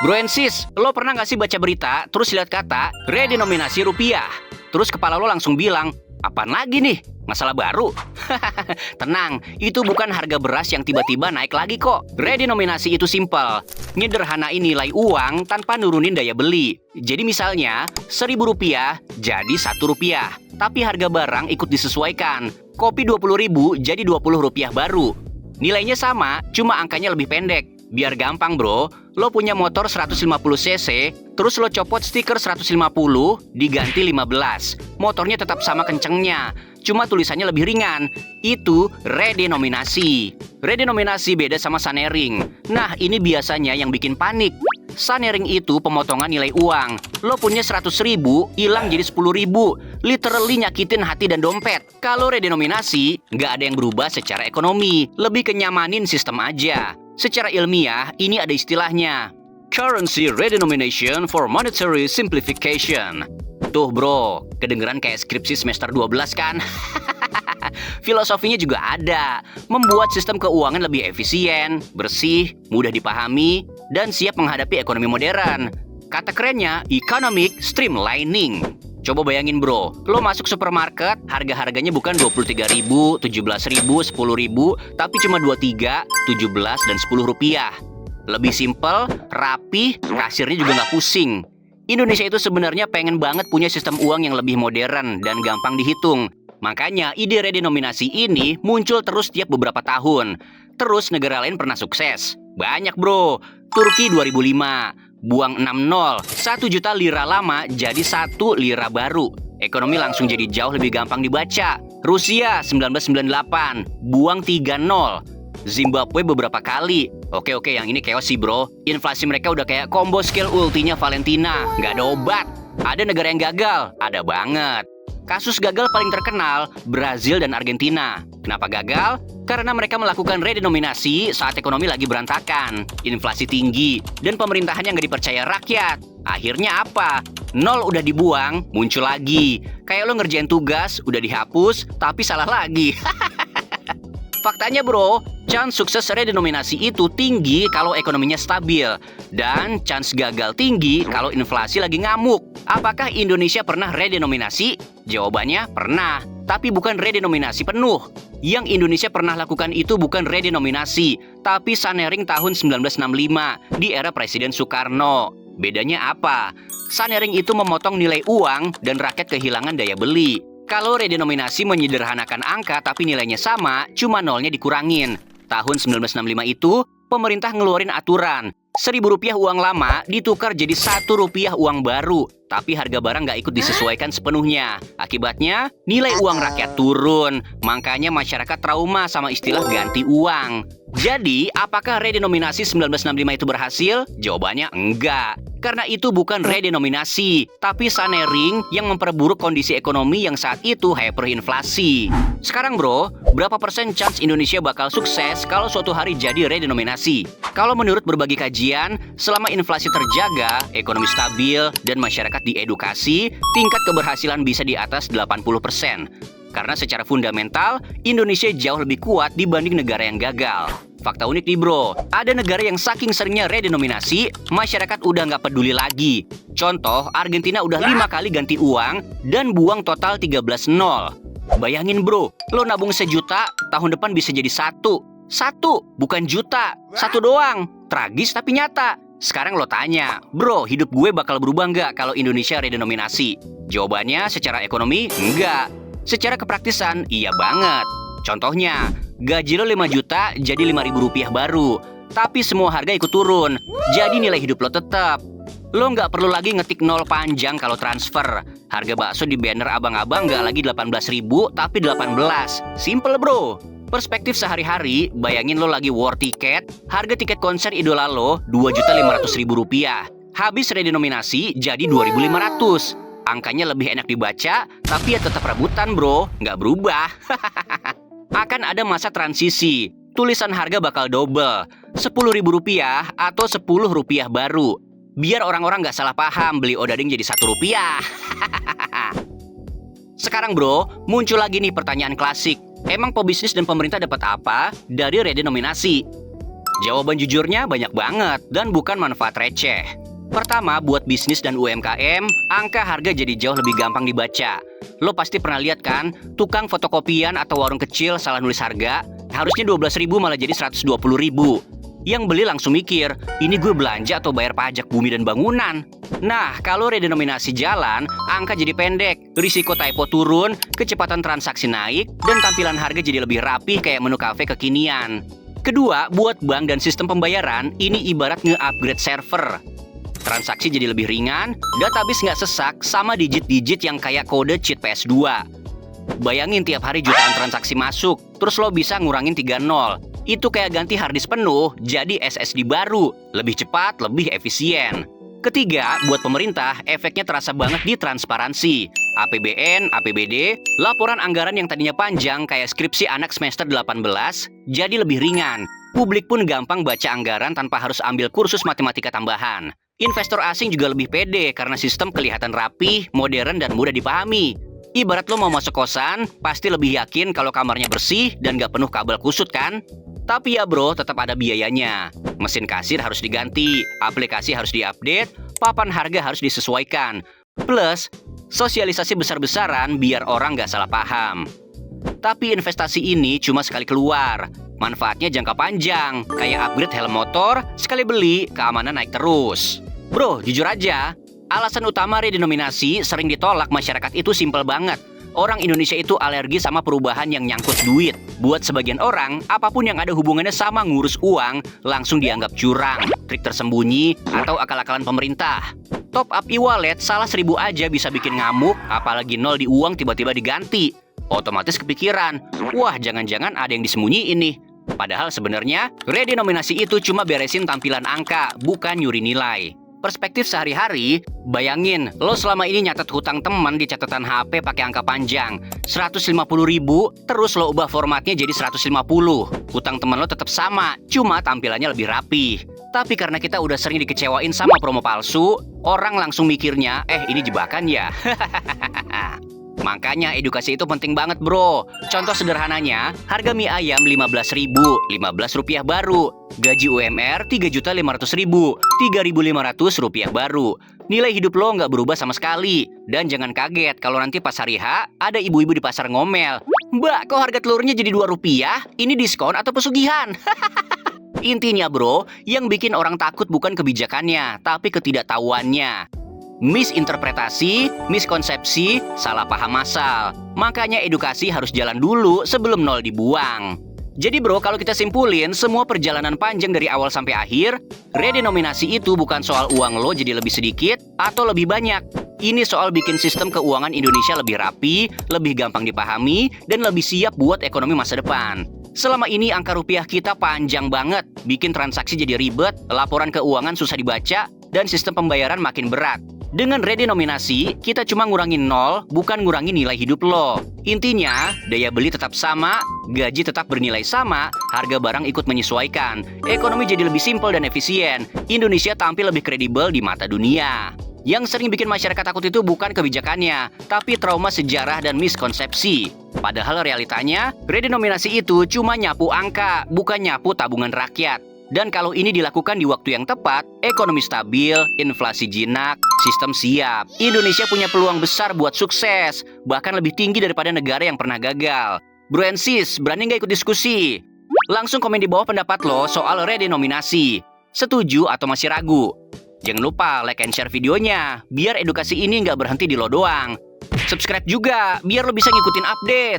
Bro and sis, lo pernah nggak sih baca berita, terus lihat kata redenominasi rupiah? Terus kepala lo langsung bilang, apaan lagi nih? Masalah baru? Tenang, itu bukan harga beras yang tiba-tiba naik lagi kok. Redenominasi itu simpel. Nyederhanain nilai uang tanpa nurunin daya beli. Jadi misalnya, Rp1.000 jadi Rp1. Tapi harga barang ikut disesuaikan. Kopi Rp20.000 jadi Rp20 baru. Nilainya sama, cuma angkanya lebih pendek. Biar gampang bro, lo punya motor 150cc, terus lo copot stiker 150, diganti 15. Motornya tetap sama kencengnya, cuma tulisannya lebih ringan. Itu redenominasi. Redenominasi beda sama sunering. Nah, ini biasanya yang bikin panik. Sunering itu pemotongan nilai uang. Lo punya 100.000, hilang jadi 10.000. Literally nyakitin hati dan dompet. Kalau redenominasi, nggak ada yang berubah secara ekonomi. Lebih kenyamanin sistem aja. Secara ilmiah, ini ada istilahnya. Currency Redenomination for Monetary Simplification. Tuh bro, kedengeran kayak skripsi semester 12 kan? Filosofinya juga ada. Membuat sistem keuangan lebih efisien, bersih, mudah dipahami, dan siap menghadapi ekonomi modern. Kata kerennya, economic streamlining. Coba bayangin bro, lo masuk supermarket, harga-harganya bukan 23.000, 17.000, 10.000, tapi cuma 23, 17, dan 10 rupiah. Lebih simpel, rapi, kasirnya juga nggak pusing. Indonesia itu sebenarnya pengen banget punya sistem uang yang lebih modern dan gampang dihitung. Makanya ide redenominasi ini muncul terus tiap beberapa tahun. Terus negara lain pernah sukses. Banyak bro, Turki 2005. Buang 6 nol, 1 juta lira lama jadi 1 lira baru. Ekonomi langsung jadi jauh lebih gampang dibaca. Rusia 1998, buang 3 nol. Zimbabwe beberapa kali. Oke, yang ini chaos sih bro. Inflasi mereka udah kayak combo skill ultinya Valentina. Nggak ada obat. Ada negara yang gagal? Ada banget. Kasus gagal paling terkenal, Brazil dan Argentina. Kenapa gagal? Karena mereka melakukan redenominasi saat ekonomi lagi berantakan, inflasi tinggi, dan pemerintahan yang nggak dipercaya rakyat. Akhirnya apa? Nol udah dibuang, muncul lagi. Kayak lo ngerjain tugas, udah dihapus, tapi salah lagi. Faktanya bro, chance sukses redenominasi itu tinggi kalau ekonominya stabil. Dan chance gagal tinggi kalau inflasi lagi ngamuk. Apakah Indonesia pernah redenominasi? Jawabannya pernah, tapi bukan redenominasi penuh. Yang Indonesia pernah lakukan itu bukan redenominasi, tapi sunering tahun 1965 di era Presiden Soekarno. Bedanya apa? Sunering itu memotong nilai uang dan rakyat kehilangan daya beli. Kalau redenominasi menyederhanakan angka tapi nilainya sama, cuma nolnya dikurangin. Tahun 1965 itu, pemerintah ngeluarin aturan. Rp1.000 uang lama ditukar jadi Rp1 uang baru. Tapi harga barang nggak ikut disesuaikan sepenuhnya. Akibatnya, nilai uang rakyat turun. Makanya masyarakat trauma sama istilah ganti uang. Jadi, apakah redenominasi 1965 itu berhasil? Jawabannya enggak. Karena itu bukan redenominasi, tapi sunering yang memperburuk kondisi ekonomi yang saat itu hyperinflasi. Sekarang bro, berapa persen chance Indonesia bakal sukses kalau suatu hari jadi redenominasi? Kalau menurut berbagai kajian, selama inflasi terjaga, ekonomi stabil, dan masyarakat diedukasi, tingkat keberhasilan bisa di atas 80%. Karena secara fundamental, Indonesia jauh lebih kuat dibanding negara yang gagal. Fakta unik nih bro, ada negara yang saking seringnya redenominasi, masyarakat udah nggak peduli lagi. Contoh, Argentina udah 5 kali ganti uang dan buang total 13 nol. Bayangin bro, lo nabung 1 juta, tahun depan bisa jadi 1. 1, bukan juta. 1 doang. Tragis tapi nyata. Sekarang lo tanya, bro, hidup gue bakal berubah nggak kalau Indonesia redenominasi? Jawabannya secara ekonomi, enggak. Secara kepraktisan, iya banget. Contohnya, gaji lo 5 juta jadi Rp5.000 baru. Tapi semua harga ikut turun. Jadi nilai hidup lo tetap. Lo nggak perlu lagi ngetik nol panjang kalau transfer. Harga bakso di banner abang-abang nggak lagi 18.000 tapi 18. Simple bro. Perspektif sehari-hari, bayangin lo lagi war tiket. Harga tiket konser idola lo Rp2.500.000. Habis redenominasi jadi 2.500. Angkanya lebih enak dibaca, tapi ya tetap rebutan bro, nggak berubah. Akan ada masa transisi. Tulisan harga bakal double, Rp10.000 atau Rp10 baru. Biar orang-orang nggak salah paham beli odading jadi Rp1. Sekarang bro, muncul lagi nih pertanyaan klasik. Emang pebisnis dan pemerintah dapat apa dari redenominasi? Jawaban jujurnya banyak banget dan bukan manfaat receh. Pertama, buat bisnis dan UMKM, angka harga jadi jauh lebih gampang dibaca. Lo pasti pernah lihat kan, tukang fotokopian atau warung kecil salah nulis harga, harusnya 12.000 malah jadi 120.000. Yang beli langsung mikir, ini gue belanja atau bayar pajak bumi dan bangunan. Nah, kalau redenominasi jalan, angka jadi pendek, risiko typo turun, kecepatan transaksi naik, dan tampilan harga jadi lebih rapih kayak menu kafe kekinian. Kedua, buat bank dan sistem pembayaran, ini ibarat nge-upgrade server. Transaksi jadi lebih ringan, database nggak sesak sama digit-digit yang kayak kode cheat PS2. Bayangin tiap hari jutaan transaksi masuk, terus lo bisa ngurangin 3 nol. Itu kayak ganti harddisk penuh jadi SSD baru, lebih cepat, lebih efisien. Ketiga, buat pemerintah, efeknya terasa banget di transparansi. APBN, APBD, laporan anggaran yang tadinya panjang kayak skripsi anak semester 18, jadi lebih ringan. Publik pun gampang baca anggaran tanpa harus ambil kursus matematika tambahan. Investor asing juga lebih pede karena sistem kelihatan rapi, modern, dan mudah dipahami. Ibarat lo mau masuk kosan, pasti lebih yakin kalau kamarnya bersih dan gak penuh kabel kusut kan? Tapi ya bro, tetap ada biayanya. Mesin kasir harus diganti, aplikasi harus diupdate, papan harga harus disesuaikan. Plus, sosialisasi besar-besaran biar orang gak salah paham. Tapi investasi ini cuma sekali keluar. Manfaatnya jangka panjang, kayak upgrade helm motor, sekali beli, keamanan naik terus. Bro, jujur aja, alasan utama redenominasi sering ditolak masyarakat itu simpel banget. Orang Indonesia itu alergi sama perubahan yang nyangkut duit. Buat sebagian orang, apapun yang ada hubungannya sama ngurus uang, langsung dianggap curang, trik tersembunyi, atau akal-akalan pemerintah. Top up e-wallet salah 1.000 aja bisa bikin ngamuk, apalagi nol di uang tiba-tiba diganti. Otomatis kepikiran, wah jangan-jangan ada yang disembunyiin nih. Padahal sebenarnya, redenominasi itu cuma beresin tampilan angka, bukan nyuri nilai. Perspektif sehari-hari, bayangin, lo selama ini nyatet hutang teman di catatan HP pakai angka panjang. 150.000, terus lo ubah formatnya jadi 150. Hutang teman lo tetap sama, cuma tampilannya lebih rapi. Tapi karena kita udah sering dikecewain sama promo palsu, orang langsung mikirnya, ini jebakan ya? Makanya edukasi itu penting banget bro. Contoh sederhananya, harga mie ayam 15.000, Rp15 baru. Gaji UMR 3.500.000, Rp3.500 baru. Nilai hidup lo nggak berubah sama sekali. Dan jangan kaget kalau nanti pas hari H, ada ibu-ibu di pasar ngomel. Mbak, kok harga telurnya jadi Rp2? Ini diskon atau pesugihan? Intinya bro, yang bikin orang takut bukan kebijakannya, tapi ketidaktahuannya. Misinterpretasi, miskonsepsi, salah paham massal. Makanya edukasi harus jalan dulu sebelum nol dibuang. Jadi bro, kalau kita simpulin, semua perjalanan panjang dari awal sampai akhir, redenominasi itu bukan soal uang lo jadi lebih sedikit atau lebih banyak. Ini soal bikin sistem keuangan Indonesia lebih rapi, lebih gampang dipahami, dan lebih siap buat ekonomi masa depan. Selama ini angka rupiah kita panjang banget, bikin transaksi jadi ribet, laporan keuangan susah dibaca, dan sistem pembayaran makin berat. Dengan redenominasi, kita cuma ngurangin nol, bukan ngurangin nilai hidup lo. Intinya, daya beli tetap sama, gaji tetap bernilai sama, harga barang ikut menyesuaikan. Ekonomi jadi lebih simpel dan efisien. Indonesia tampil lebih kredibel di mata dunia. Yang sering bikin masyarakat takut itu bukan kebijakannya, tapi trauma sejarah dan miskonsepsi. Padahal realitanya, redenominasi itu cuma nyapu angka, bukan nyapu tabungan rakyat. Dan kalau ini dilakukan di waktu yang tepat, ekonomi stabil, inflasi jinak, sistem siap. Indonesia punya peluang besar buat sukses, bahkan lebih tinggi daripada negara yang pernah gagal. Bro and sis, berani nggak ikut diskusi? Langsung komen di bawah pendapat lo soal redenominasi. Setuju atau masih ragu? Jangan lupa like and share videonya, biar edukasi ini nggak berhenti di lo doang. Subscribe juga, biar lo bisa ngikutin update.